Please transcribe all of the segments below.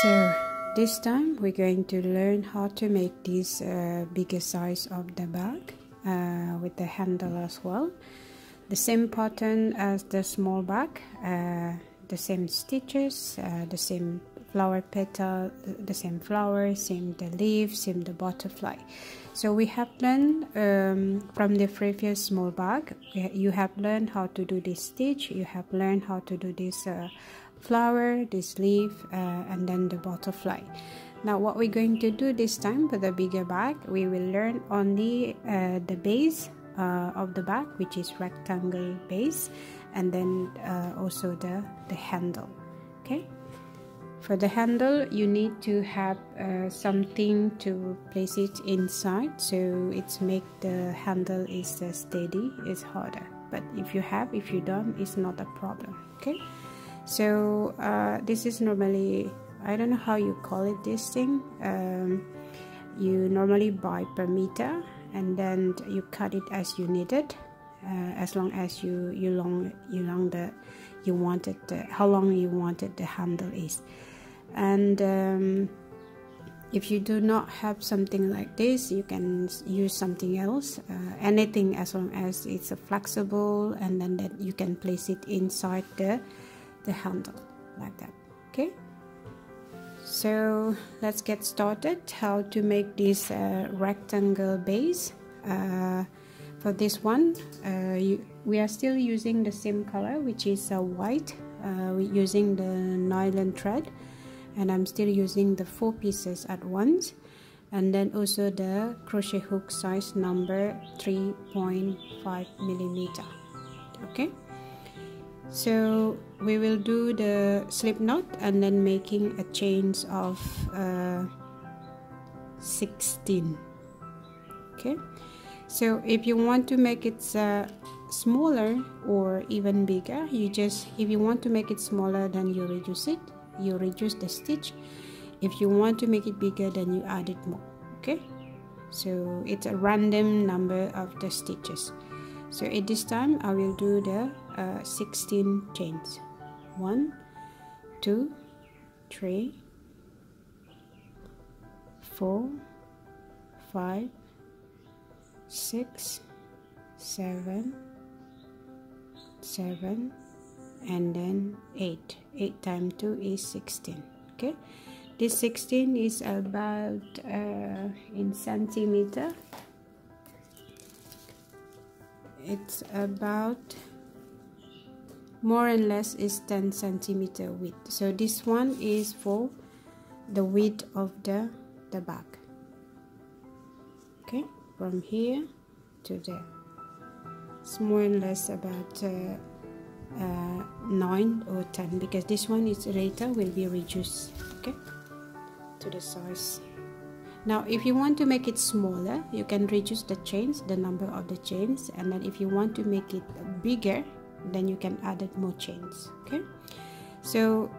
So this time we're going to learn how to make this bigger size of the bag with the handle as well. The same pattern as the small bag, the same stitches, the same flower petal, the same flower, same the leaf, same the butterfly. So we have learned from the previous small bag, you have learned how to do this stitch, you have learned how to do this flower, this leaf, and then the butterfly. Now what we're going to do this time for the bigger bag, we will learn only the base of the bag, which is rectangle base, and then also the handle. Okay, for the handle you need to have something to place it inside, so it's make the handle is steady, it's harder. But if you don't, it's not a problem. Okay, so this is normally, I don't know how you call it, this thing. You normally buy per meter, and then you cut it as you need it, as long as how long you wanted the handle is. And if you do not have something like this, you can use something else, anything as long as it's flexible, and then that you can place it inside the handle like that. Okay, so let's get started how to make this rectangle base. For this one, we are still using the same color, which is white. We're using the nylon thread, and I'm still using the 4 pieces at once, and then also the crochet hook size number 3.5 millimeter. Okay, so we will do the slip knot and then making a chain of 16. Okay, so if you want to make it smaller or even bigger, if you want to make it smaller, then you reduce the stitch. If you want to make it bigger, then you add it more. Okay, so it's a random number of the stitches. So at this time I will do the 16 chains. 1, 2, 3, 4, 5, 6, 7, and then 8. 8 times 2 is 16. Okay, this 16 is about in centimeter, it's about more or less is 10 centimeter width. So this one is for the width of the bag. Okay, from here to there, it's more or less about 9 or 10, because this one is later will be reduced, okay, to the size. Now if you want to make it smaller, you can reduce the chains, the number of the chains, and then if you want to make it bigger, then you can add more chains. Okay, so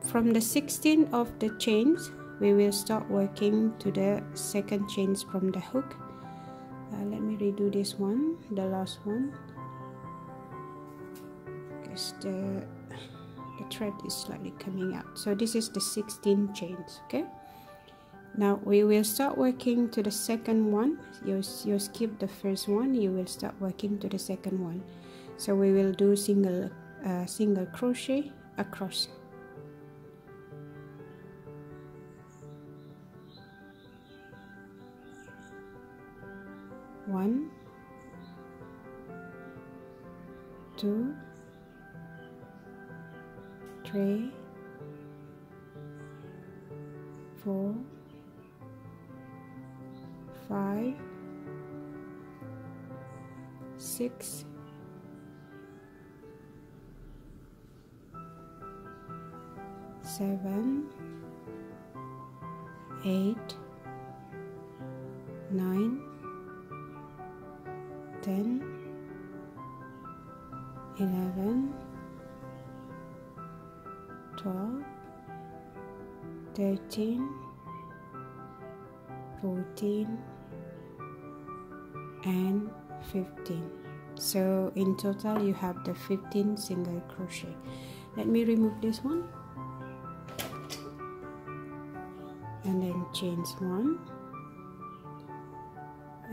from the 16 of the chains, we will start working to the second chains from the hook. Let me redo this one, the last one, because the thread is slightly coming out. So this is the 16 chains. Okay, now we will start working to the second one. You skip the first one, you will start working to the second one. So we will do single crochet across. One, 2, 3, 4, 5, 6, 7, 8, 9, 10, 11, 12, 13, 14, and 15. So in total you have the 15 single crochet. Let me remove this one. and then chain 1,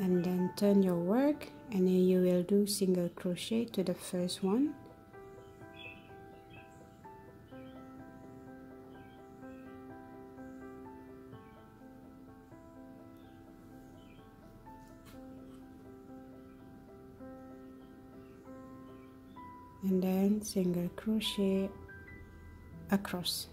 and then turn your work, and then you will do single crochet to the first one, and then single crochet across.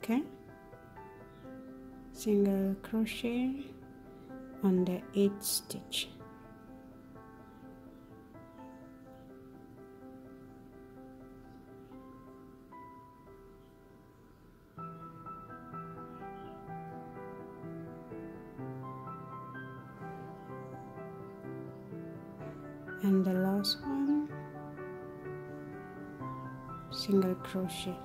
Okay, single crochet on the 8th stitch. And the last one, single crochet,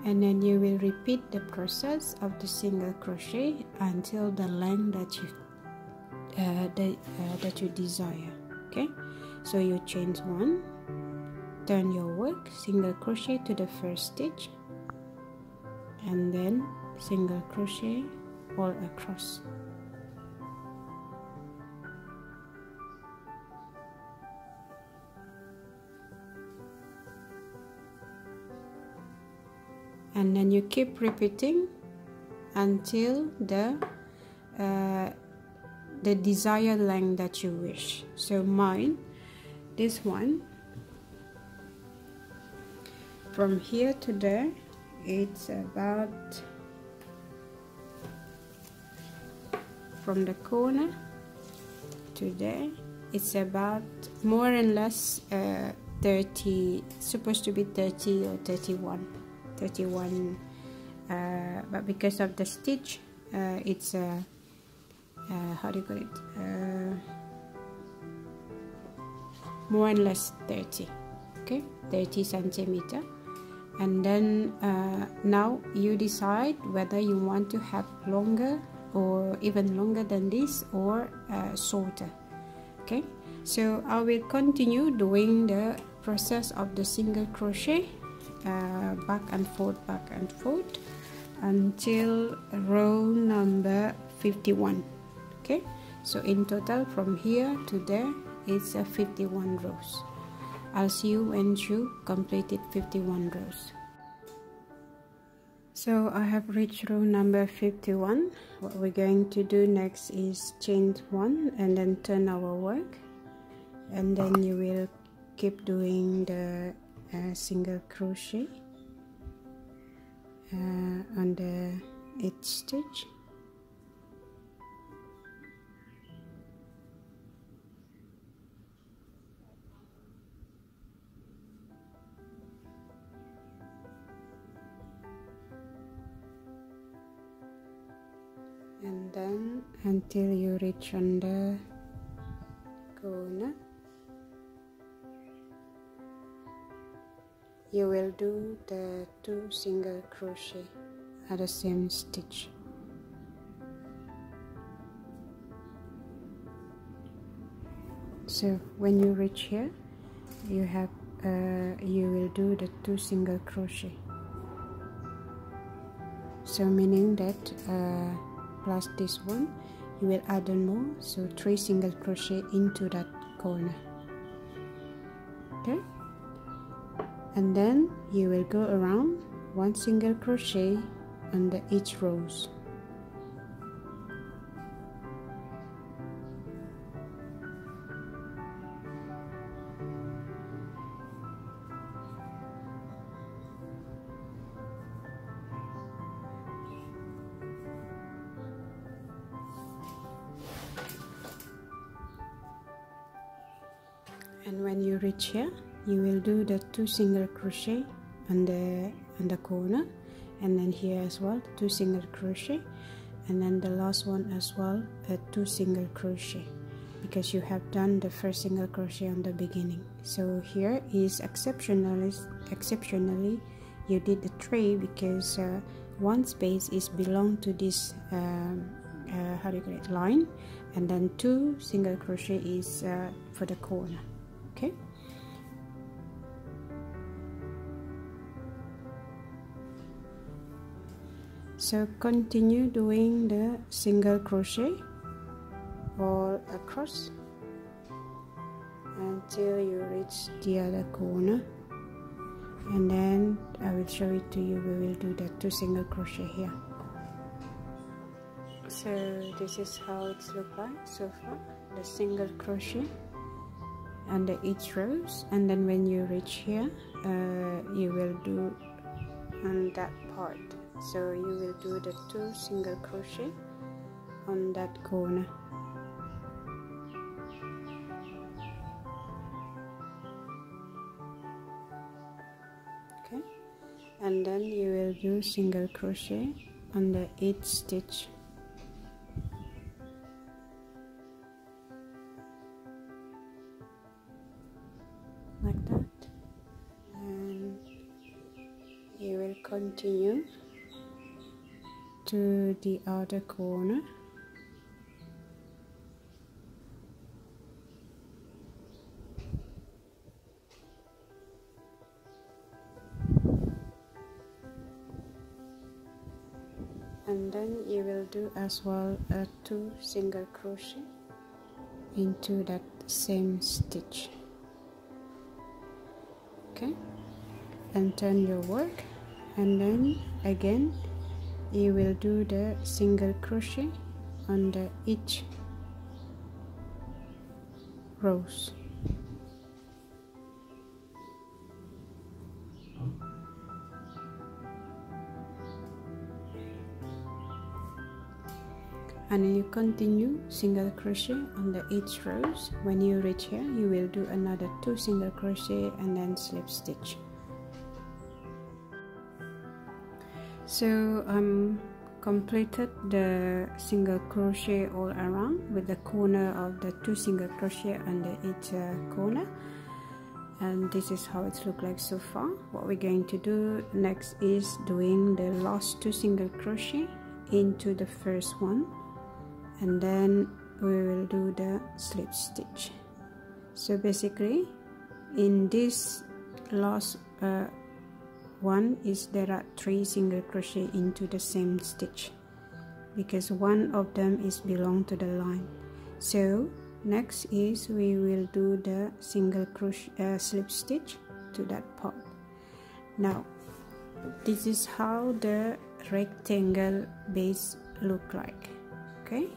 and then you will repeat the process of the single crochet until the length that you desire. Okay, so you chain 1, turn your work, single crochet to the first stitch, and then single crochet all across. And then you keep repeating until the desired length that you wish. So mine, this one, from here to there, it's about, from the corner to there, it's about more and less 30, supposed to be 30 or 31, but because of the stitch, it's how do you call it, more and less 30, okay, 30 centimeter. And then now you decide whether you want to have longer or even longer than this, or shorter. Okay, so I will continue doing the process of the single crochet back and forth until row number 51. Okay, so in total from here to there it's 51 rows. I'll see you when you completed 51 rows. So I have reached row number 51. What we're going to do next is chain 1 and then turn our work, and then you will keep doing the single crochet on the 8th stitch, and then until you reach on the corner, you will do the 2 single crochet at the same stitch. So when you reach here, you have you will do the 2 single crochet. So meaning that plus this one, you will add on more, so 3 single crochet into that corner. Okay, and then you will go around 1 single crochet under each rows. And when you reach here, you will do the 2 single crochet on the corner, and then here as well 2 single crochet, and then the last one as well 2 single crochet. because you have done the first single crochet on the beginning. So here is exceptionally you did the 3 because one space is belong to this how do you call it, line, and then 2 single crochet is for the corner. Okay, so continue doing the single crochet all across until you reach the other corner, and then I will show it to you. We will do the 2 single crochet here. So this is how it's look like so far, the single crochet under each rows, and then when you reach here you will do on that part, so you will do the 2 single crochet on that corner. Okay, and then you will do single crochet under each stitch. Like that, and you will continue to the other corner. And then you will do as well a 2 single crochet into that same stitch. Okay, and turn your work, and then again you will do the single crochet under each rows. And you continue single crochet under each rows. When you reach here, you will do another 2 single crochet and then slip stitch. So completed the single crochet all around with the corner of the 2 single crochet under each corner, and this is how it's look like so far. What we're going to do next is doing the last 2 single crochet into the first one, and then we will do the slip stitch. So basically in this last one is there are 3 single crochet into the same stitch because one of them is belong to the line. So next is we will do the single crochet slip stitch to that part. Now this is how the rectangle base look like. Okay,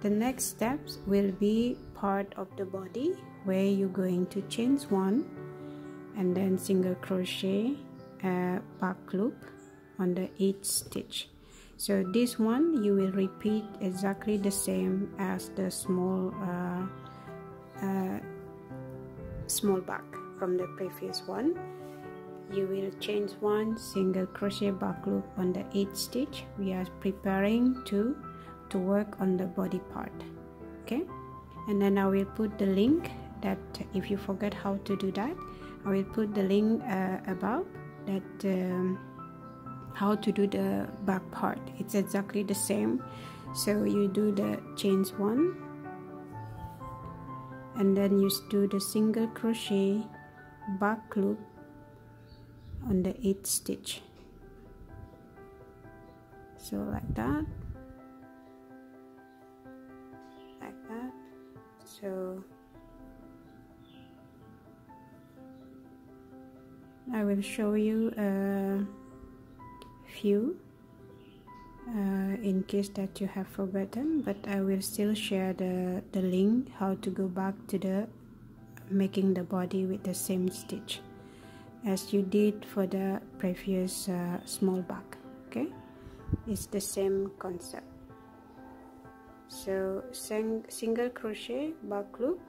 the next steps will be part of the body where you're going to chain 1 and then single crochet back loop under each stitch. So this one you will repeat exactly the same as the small back from the previous one. You will chain 1 single crochet back loop under each stitch. We are preparing to work on the body part. Okay, and then I will put the link that if you forget how to do that, I will put the link above that how to do the back part. It's exactly the same. So you do the chain 1 and then you do the single crochet back loop on the 8th stitch, so like that, so I will show you a few in case that you have forgotten, but I will still share the link how to go back to the making the body with the same stitch as you did for the previous small back. Okay, it's the same concept. So single crochet back loop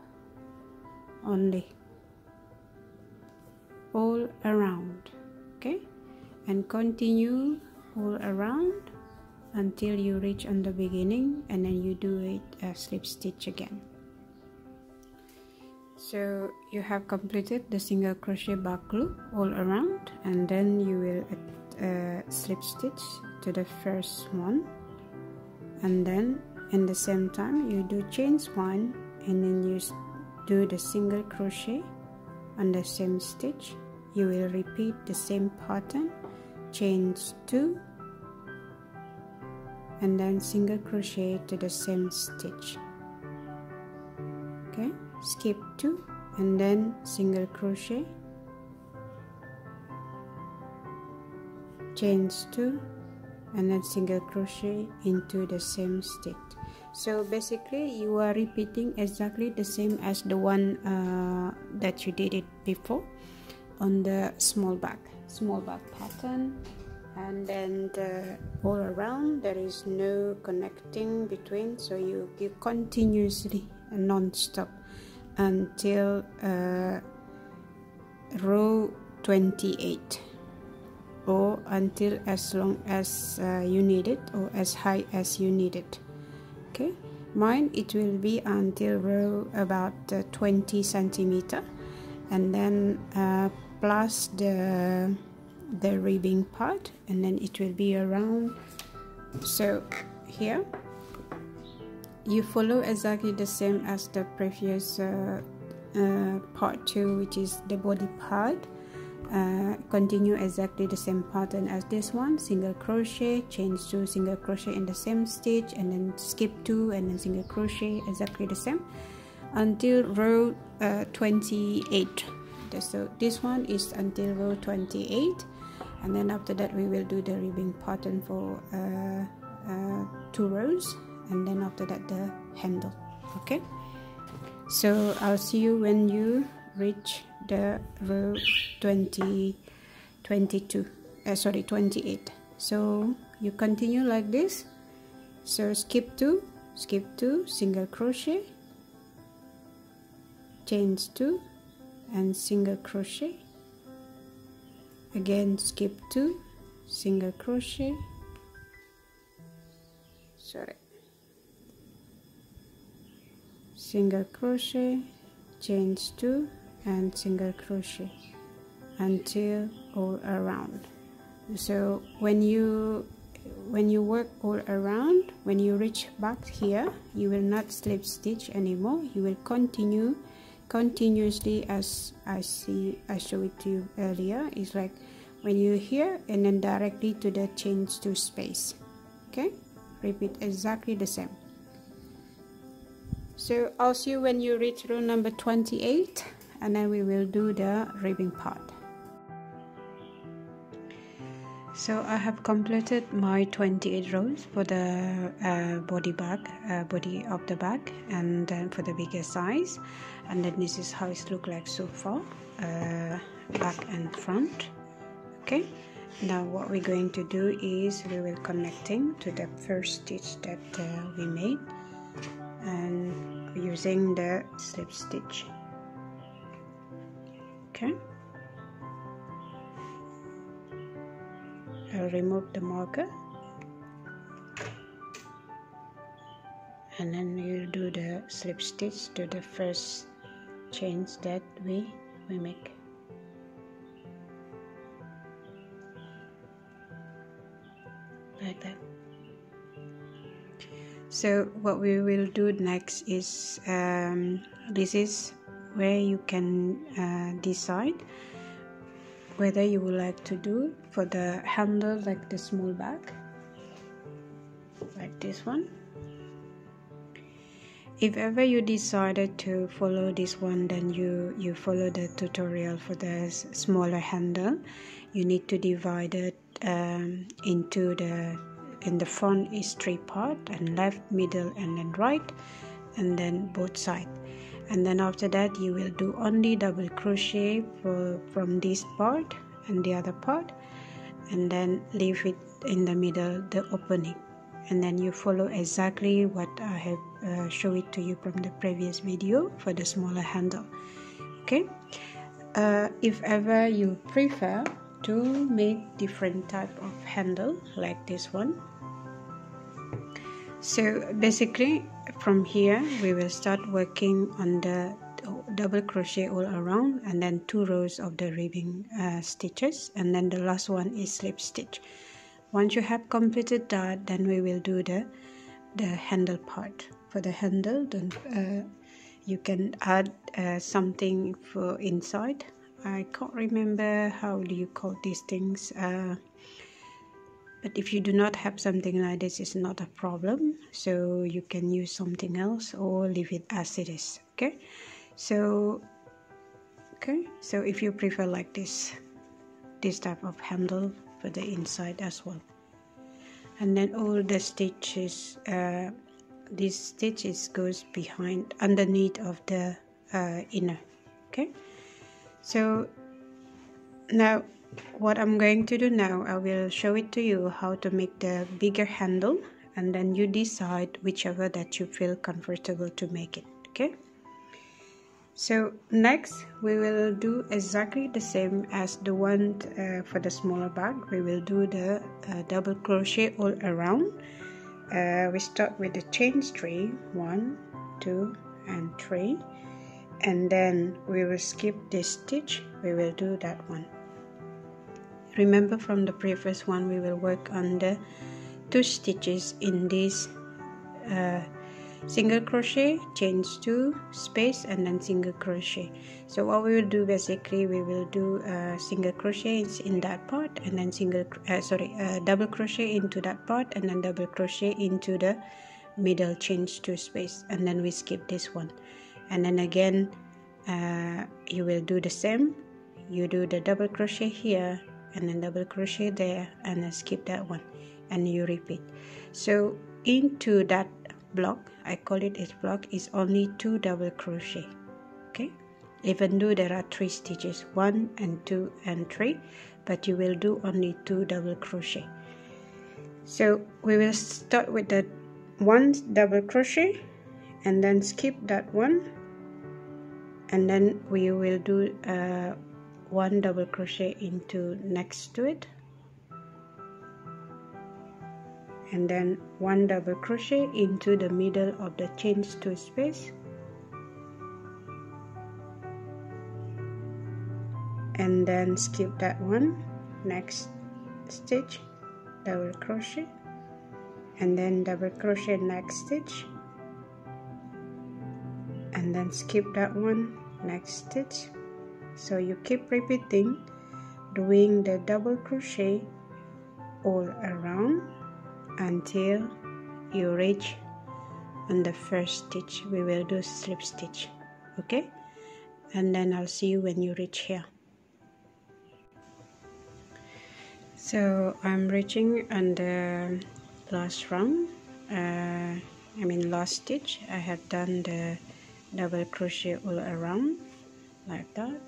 only all around. Okay, and continue all around until you reach on the beginning, and then you do it a slip stitch again. So you have completed the single crochet back loop all around, and then you will slip stitch to the first one, and then in the same time you do chain 1, and then you do the single crochet on the same stitch. You will repeat the same pattern, chain 2, and then single crochet to the same stitch. Okay, skip 2 and then single crochet, chain 2, and then single crochet into the same stitch. So basically you are repeating exactly the same as the one that you did it before on the small bag pattern. And then all around there is no connecting between, so you continuously non-stop until row 28, or until as long as you need it, or as high as you need it. Okay, mine it will be until row about 20 centimeter, and then plus the ribbing part, and then it will be around. So here you follow exactly the same as the previous part 2, which is the body part. Continue exactly the same pattern as this one, single crochet, chain 2, single crochet in the same stitch, and then skip 2 and then single crochet, exactly the same until row 28. So this one is until row 28, and then after that we will do the ribbing pattern for 2 rows, and then after that the handle. Okay, so I'll see you when you reach the row 28. So you continue like this. So skip 2, single crochet, chain 2 and single crochet, again skip 2, single crochet, single crochet, chain 2 and single crochet until all around. So when you work all around, when you reach back here, you will not slip stitch anymore. You will continue continuously as I showed it to you earlier. It's like when you're here and then directly to the chain 2 space. Okay, repeat exactly the same. So I'll see you when you reach row number 28, and then we will do the ribbing part. So I have completed my 28 rows for the body of the bag, and then for the bigger size, and then this is how it looks like so far, back and front. Okay, now what we're going to do is we will connecting to the first stitch that we made, and using the slip stitch. Okay, I'll remove the marker, and then we'll do the slip stitch to the first chains that we make. Like that. So what we will do next is this is where you can decide whether you would like to do for the handle like the small bag, like this one. If ever you decided to follow this one, then you follow the tutorial for the smaller handle. You need to divide it into in the front is 3 parts, and left, middle, and then right, and then both sides. And then after that you will do only double crochet from this part and the other part, and then leave it in the middle, the opening, and then you follow exactly what I have showed it to you from the previous video for the smaller handle. Okay, if ever you prefer to make different type of handle like this one, So basically from here we will start working on the double crochet all around, and then 2 rows of the ribbing stitches, and then the last one is slip stitch. Once you have completed that, then we will do the handle part. For the handle, then you can add something for inside. I can't remember how do you call these things, but if you do not have something like this, it's not a problem, so you can use something else or leave it as it is. Okay, so if you prefer like this type of handle for the inside as well. And then all the stitches, these stitches goes behind, underneath of the inner. Okay, so now what I'm going to do now, I will show it to you how to make the bigger handle, and then you decide whichever that you feel comfortable to make it. Okay, so next we will do exactly the same as the one for the smaller bag. We will do the double crochet all around. We start with the chain 3, 1, 2 and 3, and then we will skip this stitch. We will do that one. Remember from the previous one, we will work on the 2 stitches in this single crochet, chains 2, space, and then single crochet. So what we will do, basically we will do single crochets in that part, and then double crochet into that part, and then double crochet into the middle chains 2 space, and then we skip this one. And then again you will do the same. You do the double crochet here, and then double crochet there, and then skip that one, and you repeat. So into that block, I call it as block, is only 2 double crochet. Okay, even though there are 3 stitches, 1 and 2 and 3, but you will do only 2 double crochet. So we will start with the 1 double crochet, and then skip that one, and then we will do 1 double crochet into next to it, and then 1 double crochet into the middle of the chains 2 space, and then skip that one, next stitch, double crochet, and then double crochet next stitch, and then skip that one, next stitch. So you keep repeating, doing the double crochet all around until you reach on the first stitch. We will do slip stitch. Okay, and then I'll see you when you reach here. So I'm reaching on the last round, last stitch. I have done the double crochet all around like that,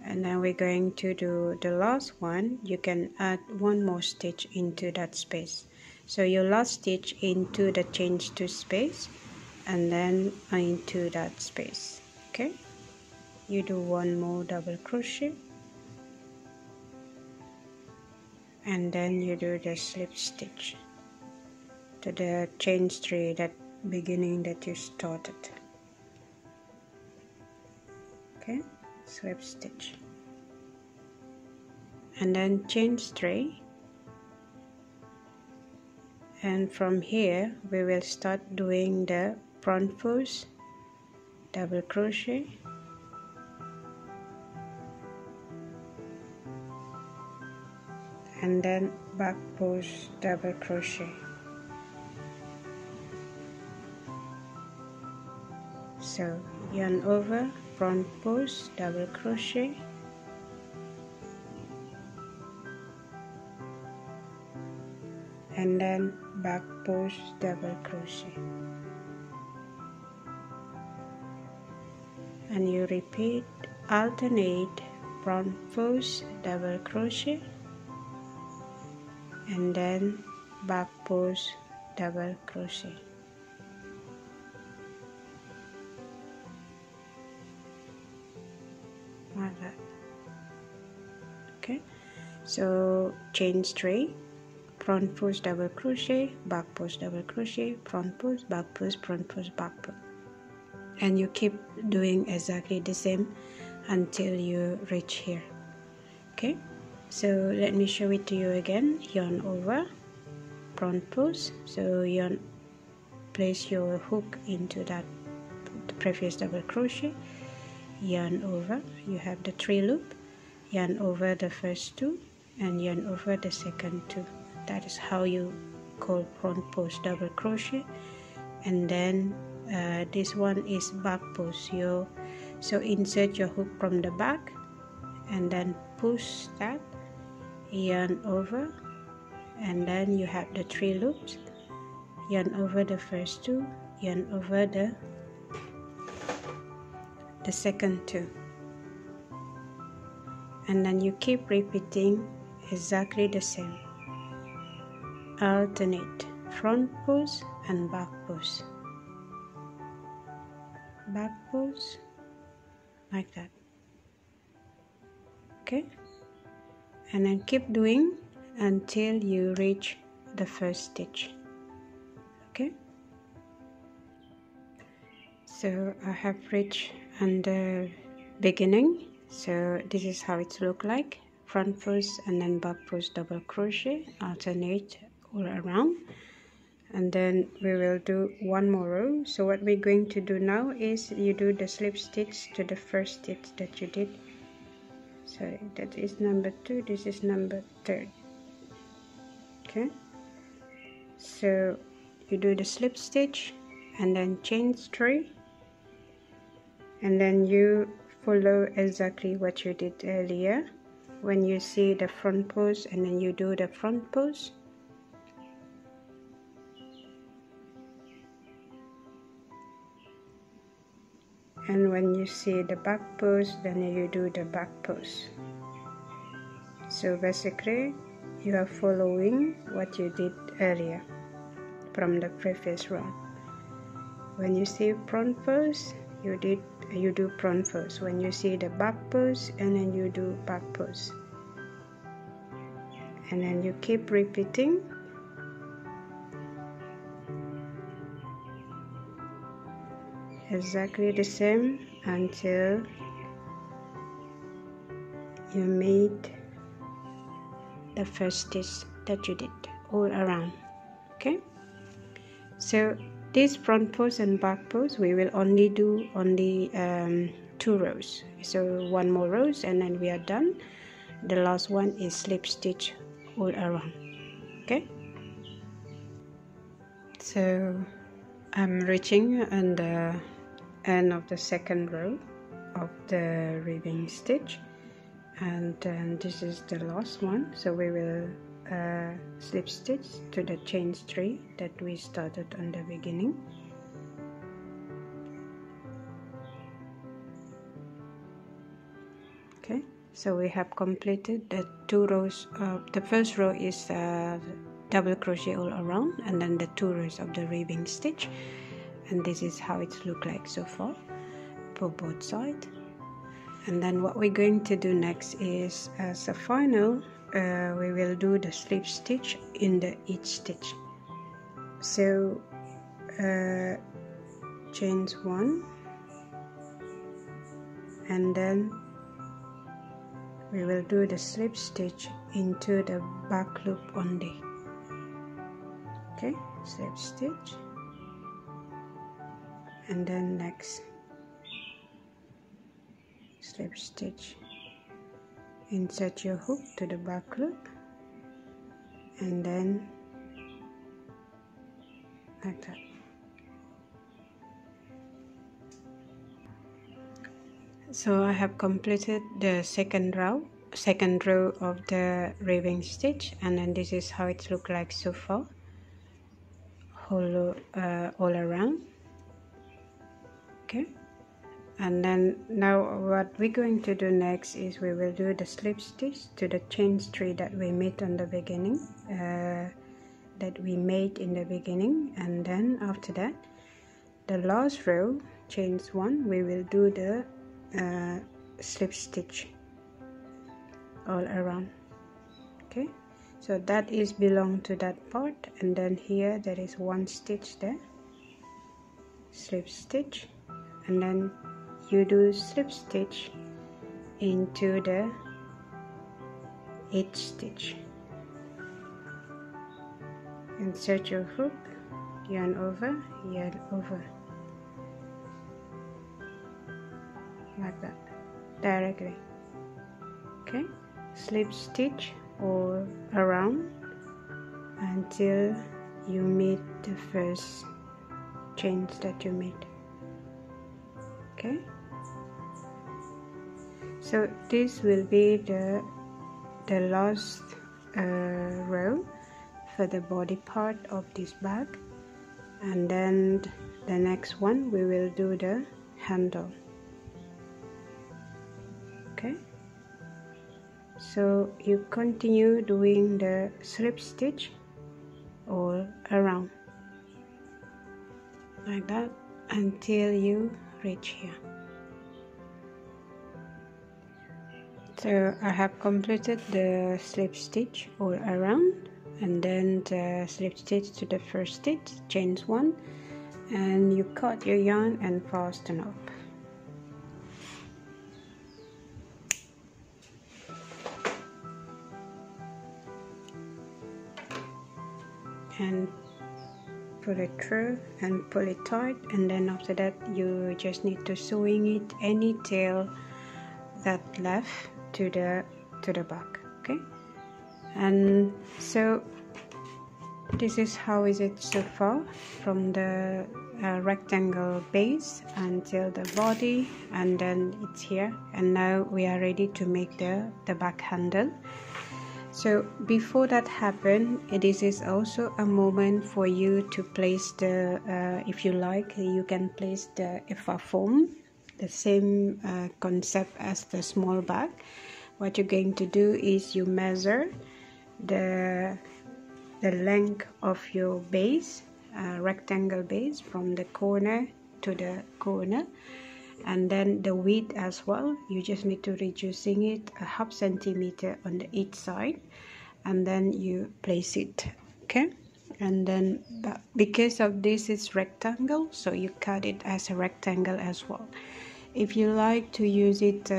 and then we're going to do the last one. You can add 1 more stitch into that space. So your last stitch into the chains 2 space, and then into that space. Okay, you do 1 more double crochet, and then you do the slip stitch to the chains 3, that beginning that you started. Okay, slip stitch, and then chains 3, and from here we will start doing the front post double crochet, and then back post double crochet. So yarn over, front post double crochet, and then back post double crochet, and you repeat, alternate front post double crochet, and then back post double crochet. Like that. Okay, so chain 3, front post, double crochet, back post, double crochet, front post, back post, front post, back post, and you keep doing exactly the same until you reach here. Okay, so let me show it to you again. Yarn over, front post, so yarn, place your hook into that the previous double crochet, yarn over, you have the 3 loop, yarn over the first 2 and yarn over the second 2. That is how you call front post double crochet. And then this one is back post. So insert your hook from the back and then push that, yarn over, and then you have the 3 loops, yarn over the first 2, yarn over the second 2, and then you keep repeating exactly the same. Alternate front post and back post, like that. Okay, and then keep doing until you reach the first stitch. Okay, so I have reached on the beginning, so this is how it look like. Front post and then back post double crochet, alternate all around, and then we will do 1 more row. So what we're going to do now is you do the slip stitch to the first stitch that you did. So that is number 2, this is number 3. Okay, so you do the slip stitch and then chain 3, and then you follow exactly what you did earlier. When you see the front post, and then you do the front post, and when you see the back post, then you do the back post. So basically you are following what you did earlier from the previous round. When you see front post, you do front post. When you see the back post, and then you do back post, and then you keep repeating exactly the same until you made the first stitch that you did all around. Okay, so this front post and back post we will only do 2 rows, so 1 more rows and then we are done. The last one is slip stitch all around. Okay, so I'm reaching on the end of the second row of the ribbing stitch, and then this is the last one, so we will slip stitch to the chain 3 that we started on the beginning. Okay, so we have completed the 2 rows of the first row is double crochet all around, and then the 2 rows of the ribbing stitch, and this is how it looks like so far for both sides. And then what we're going to do next is, as a final, we will do the slip stitch in the each stitch. So chain 1, and then we will do the slip stitch into the back loop only. Okay, slip stitch, and then next slip stitch, insert your hook to the back loop, and then like that. So I have completed the second row of the ribbing stitch, and then this is how it looks like so far all around. Okay, and then now what we're going to do next is we will do the slip stitch to the chain 3 that we made on the beginning, and then after that the last row, chain 1, we will do the slip stitch all around. Okay, So that is belong to that part, and then here there is one stitch there, slip stitch, and then you do slip stitch into the 8th stitch. Insert your hook, yarn over, like that, directly. Okay, slip stitch or around until you meet the first chains that you made. Okay, so this will be the last row for the body part of this bag, and then the next one we will do the handle. Okay, so you continue doing the slip stitch all around like that until you reach here. So I have completed the slip stitch all around, and then the slip stitch to the first stitch, chain 1, and you cut your yarn and fasten up. And pull it through and pull it tight, and then after that you just need to sewing it any tail that left to the back. Okay, and so this is how is it so far, from the rectangle base until the body, and then it's here, and now we are ready to make the back handle. So before that happen, this is also a moment for you to place the if you like, you can place the FA foam, the same concept as the small bag. What you're going to do is you measure the length of your base, rectangle base, from the corner to the corner, and then the width as well. You just need to reducing it a half centimeter on the each side, and then you place it. Okay, and then because of this is rectangle, so you cut it as a rectangle as well. If you like to use it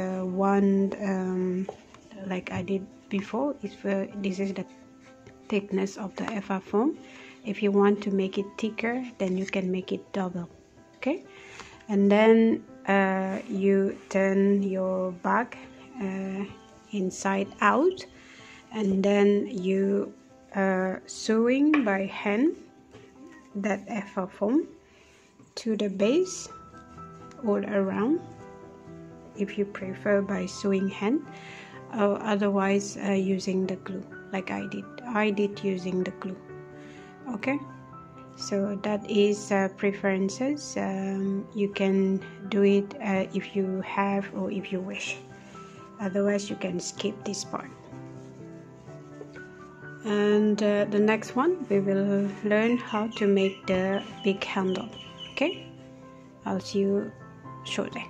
like I did before, if this is the thickness of the FA foam. If you want to make it thicker, then you can make it double. Okay, and then you turn your bag inside out, and then you sewing by hand that FA foam to the base all around, if you prefer by sewing hand, or otherwise using the glue like I did using the glue. Okay, so that is preferences. You can do it if you have or if you wish, otherwise you can skip this part. And the next one we will learn how to make the big handle. Okay, I'll see you shortly.